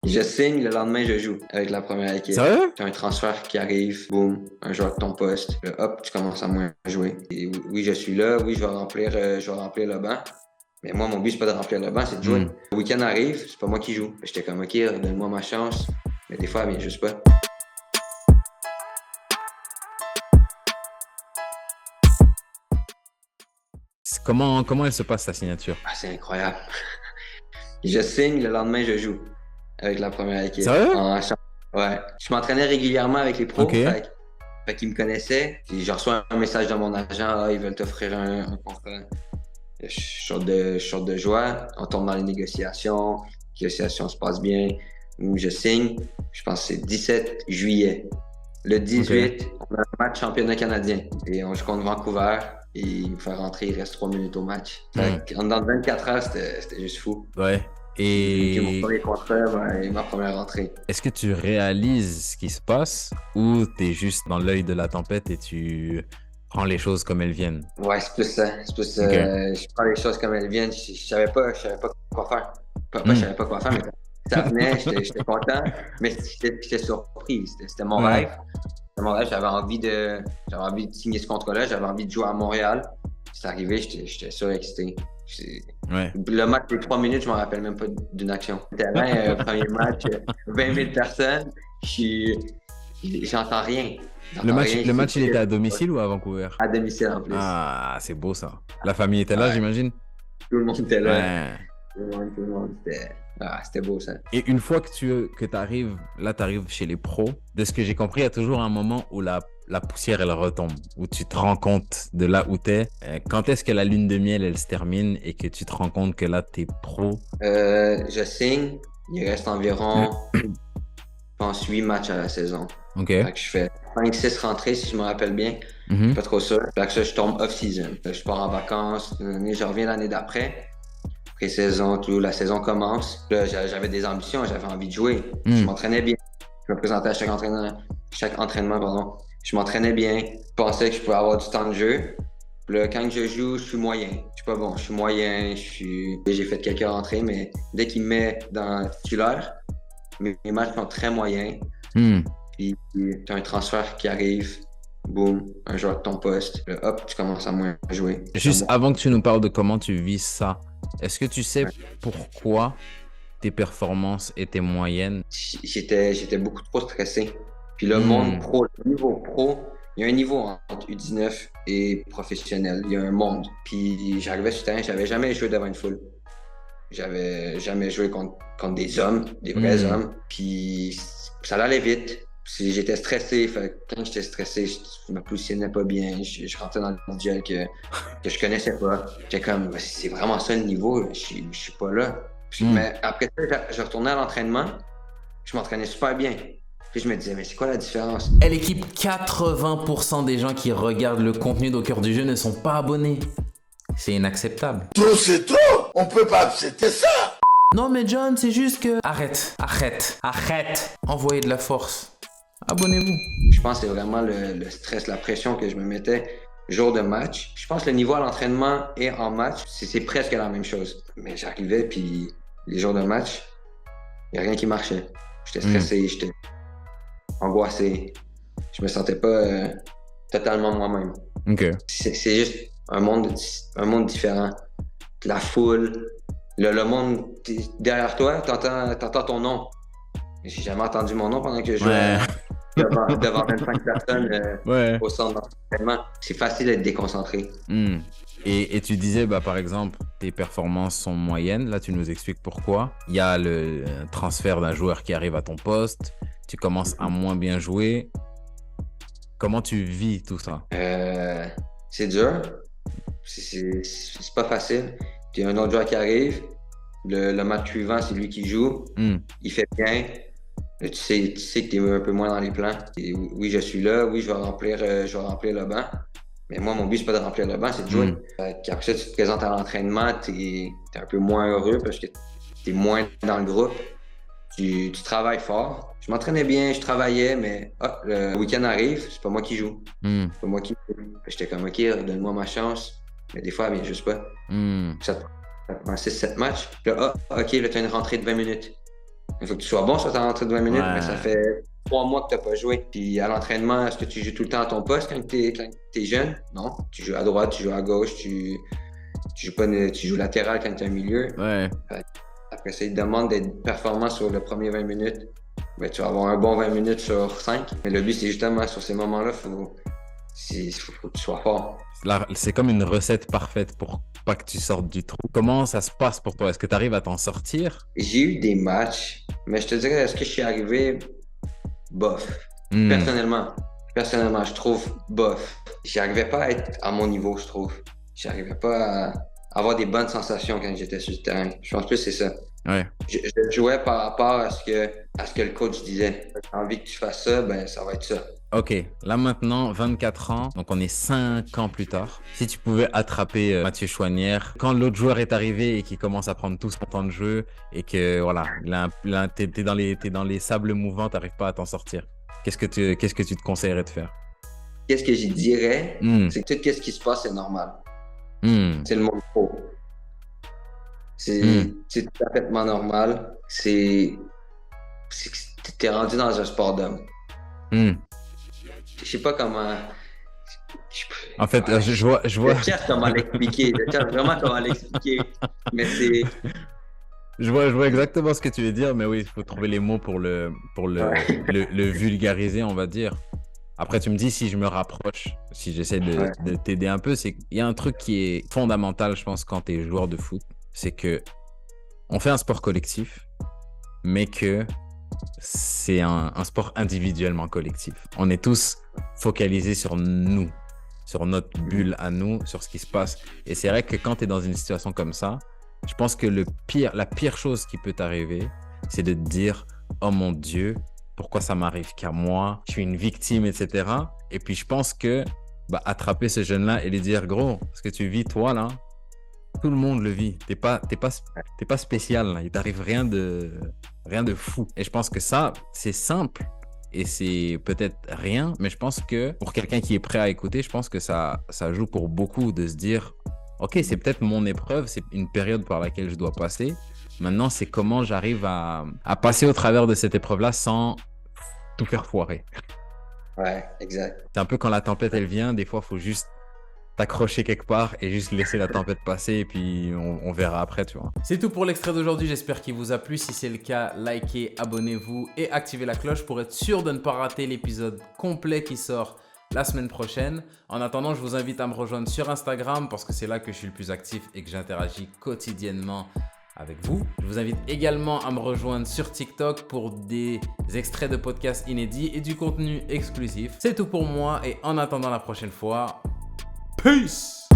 Je signe, le lendemain, je joue avec la première équipe. Sérieux? Tu as un transfert qui arrive, boum, un joueur de ton poste. Là, hop, tu commences à moins jouer. Et oui, je suis là, oui, je vais remplir le banc. Mais moi, mon but, c'est pas de remplir le banc, c'est de jouer. Le week-end arrive, c'est pas moi qui joue. J'étais comme, OK, donne-moi ma chance. Mais des fois, elle vient juste pas. Comment elle se passe, ta signature? Ah, c'est incroyable. Je signe, le lendemain, je joue avec la première équipe. Sérieux? Ouais. Je m'entraînais régulièrement avec les pros. Ok. Fait qu'ils me connaissaient. Puis je reçois un message de mon agent, ils veulent t'offrir un contrat. Je sors de joie. On tombe dans les négociations. Les négociations se passent bien. Je signe. Je pense que c'est 17 juillet. Le 18, on a un match championnat canadien. Et on joue contre Vancouver. Et il me fait rentrer, il reste 3 minutes au match. En dedans de 24 heures, c'était juste fou. Ouais. J'ai mon Et premier contrat et ma première rentrée. est-ce que tu réalises ce qui se passe ou t'es juste dans l'œil de la tempête et tu prends les choses comme elles viennent? Ouais, c'est plus ça. Je prends les choses comme elles viennent. Je savais pas quoi faire. Je savais pas quoi faire, mais ça venait, j'étais content, mais j'étais surpris. C'était mon rêve. C'était mon rêve. J'avais envie de signer ce contrat-là. J'avais envie de jouer à Montréal. C'est arrivé, j'étais surexcité. Le match des 3 minutes, je m'en rappelle même pas d'une action. Terrain, premier match, 20 000 personnes. J'entends rien. Le match, il était à domicile ou à Vancouver? À domicile en plus. Ah, c'est beau ça. La famille était là, j'imagine? Tout le monde était là. Ouais. Tout le monde. C'était beau ça. Et une fois que t'arrives chez les pros, de ce que j'ai compris, il y a toujours un moment où la poussière, elle retombe, où tu te rends compte de là où t'es. Quand est-ce que la lune de miel, elle se termine et que tu te rends compte que là, t'es pro? Je signe. Il reste environ, je pense, 8 matchs à la saison. OK. Fait que je fais 5-6 rentrées, si je me rappelle bien. Je suis pas trop sûr. Fait que ça, je tombe off-season. Je pars en vacances. Je reviens l'année d'après. Pré-saison, tout. La saison commence. Là, j'avais des ambitions. J'avais envie de jouer. Je m'entraînais bien. Je me présentais à chaque entraînement. Je m'entraînais bien. Je pensais que je pouvais avoir du temps de jeu. Puis là, quand je joue, je suis moyen. Je suis pas bon. Je suis moyen. J'ai fait quelques rentrées, mais dès qu'il me met dans titulaire, mes matchs sont très moyens. Puis tu as un transfert qui arrive, boum, un joueur de ton poste, là, hop, tu commences à moins jouer. Juste avant que tu nous parles de comment tu vis ça, est-ce que tu sais pourquoi tes performances étaient moyennes? J'étais beaucoup trop stressé. Puis le monde pro, le niveau pro, il y a un niveau entre U19 et professionnel. Il y a un monde. Puis j'arrivais sur le terrain, j'avais jamais joué devant une foule. J'avais jamais joué contre des hommes, des vrais hommes. Puis ça allait vite. J'étais stressé. Fait que quand j'étais stressé, je me positionnais pas bien. Je rentrais dans des duels que je connaissais pas. J'étais comme, c'est vraiment ça le niveau. Je suis pas là. Mais après ça, je retournais à l'entraînement. Je m'entraînais super bien. Puis je me disais, mais c'est quoi la différence? Et l'équipe, 80% des gens qui regardent le contenu d'Au Cœur du Jeu ne sont pas abonnés. C'est inacceptable. Trop, c'est trop! On peut pas accepter ça! Non mais John, c'est juste que... Arrête. Envoyez de la force. Abonnez-vous. Je pense que c'est vraiment le stress, la pression que je me mettais jour de match. Je pense que le niveau à l'entraînement et en match, c'est presque la même chose. Mais j'arrivais, puis les jours de match, il n'y a rien qui marchait. J'étais stressé, j'étais angoissé. Je me sentais pas totalement moi-même. OK. C'est juste un monde différent. La foule, le monde derrière toi, t'entends ton nom. J'ai jamais entendu mon nom pendant que je jouais devant 25 personnes au centre d'entraînement. C'est facile d'être déconcentré. Et tu disais, par exemple, tes performances sont moyennes. Là, tu nous expliques pourquoi. Il y a le transfert d'un joueur qui arrive à ton poste. Tu commences à moins bien jouer. Comment tu vis tout ça? C'est dur. C'est pas facile. Puis un autre joueur qui arrive. Le match suivant, c'est lui qui joue. Il fait bien. Tu sais que tu es un peu moins dans les plans. Et oui, je suis là. Oui, je vais remplir le banc. Mais moi, mon but, c'est pas de remplir le banc, c'est de jouer. Après ça, tu te présentes à l'entraînement, t'es un peu moins heureux parce que t'es moins dans le groupe. Tu travailles fort. Je m'entraînais bien, je travaillais, mais le week-end arrive, c'est pas moi qui joue. C'est pas moi qui joue. J'étais comme, OK, donne-moi ma chance. Mais des fois, elle vient juste pas. Ça prend 6-7 matchs. Puis là, OK, là, t'as une rentrée de 20 minutes. Il faut que tu sois bon sur ta rentrée de 20 minutes, Ouais. mais ça fait 3 mois que tu n'as pas joué. Puis à l'entraînement, est-ce que tu joues tout le temps à ton poste quand tu es jeune? Non. Tu joues à droite, tu joues à gauche, tu joues latéral quand tu es au milieu. Ouais. Après ça, ils te demandent d'être performant sur le premier 20 minutes. Ben, tu vas avoir un bon 20 minutes sur 5. Mais le but, c'est justement, sur ces moments-là, faut que tu sois fort. C'est comme une recette parfaite pour pas que tu sortes du trou. Comment ça se passe pour toi? Est-ce que tu arrives à t'en sortir? J'ai eu des matchs, mais je te dirais, est-ce que je suis arrivé bof? Personnellement, je trouve bof. J'arrivais pas à être à mon niveau, je trouve. J'arrivais pas à avoir des bonnes sensations quand j'étais sur le terrain. Je pense que c'est ça. Ouais. Je jouais par rapport à ce que le coach disait. J'ai envie que tu fasses ça, ben ça va être ça. Ok, là maintenant, 24 ans, donc on est 5 ans plus tard. Si tu pouvais attraper Mathieu Chouanière, quand l'autre joueur est arrivé et qu'il commence à prendre tout son temps de jeu et que voilà, t'es dans les sables mouvants, t'arrives pas à t'en sortir. Qu'est-ce que tu te conseillerais de faire? Qu'est-ce que j'y dirais? C'est que tout ce qui se passe, c'est normal. C'est le monde pro. C'est parfaitement normal. T'es rendu dans un sport d'homme. Je sais pas comment. En fait, je vois. Je cherche comment l'expliquer. Je cherche vraiment comment l'expliquer. Mais c'est. Je vois exactement ce que tu veux dire, mais oui, il faut trouver les mots pour le vulgariser, on va dire. Après, tu me dis si je me rapproche, si j'essaie de t'aider un peu, c'est qu'il y a un truc qui est fondamental, je pense, quand tu es joueur de foot, c'est que on fait un sport collectif, mais que c'est un sport individuellement collectif. On est tous focalisés sur nous, sur notre bulle à nous, sur ce qui se passe. Et c'est vrai que quand tu es dans une situation comme ça, je pense que la pire chose qui peut t'arriver, c'est de te dire « Oh mon Dieu, pourquoi ça m'arrive qu'à moi? Je suis une victime, etc. » Et puis je pense que attraper ce jeune-là et lui dire « Gros, ce que tu vis toi là, tout le monde le vit. T'es pas spécial là. Il t'arrive rien de fou. » Et je pense que ça, c'est simple et c'est peut-être rien, mais je pense que pour quelqu'un qui est prêt à écouter, je pense que ça joue pour beaucoup de se dire ok, c'est peut-être mon épreuve, c'est une période par laquelle je dois passer. Maintenant, c'est comment j'arrive à passer au travers de cette épreuve-là sans tout faire foirer. Ouais, exact. C'est un peu quand la tempête, elle vient, des fois, il faut juste t'accrocher quelque part et juste laisser la tempête passer et puis on verra après, tu vois. C'est tout pour l'extrait d'aujourd'hui, j'espère qu'il vous a plu. Si c'est le cas, likez, abonnez-vous et activez la cloche pour être sûr de ne pas rater l'épisode complet qui sort la semaine prochaine. En attendant, je vous invite à me rejoindre sur Instagram parce que c'est là que je suis le plus actif et que j'interagis quotidiennement avec vous. Je vous invite également à me rejoindre sur TikTok pour des extraits de podcasts inédits et du contenu exclusif. C'est tout pour moi et en attendant la prochaine fois, peace!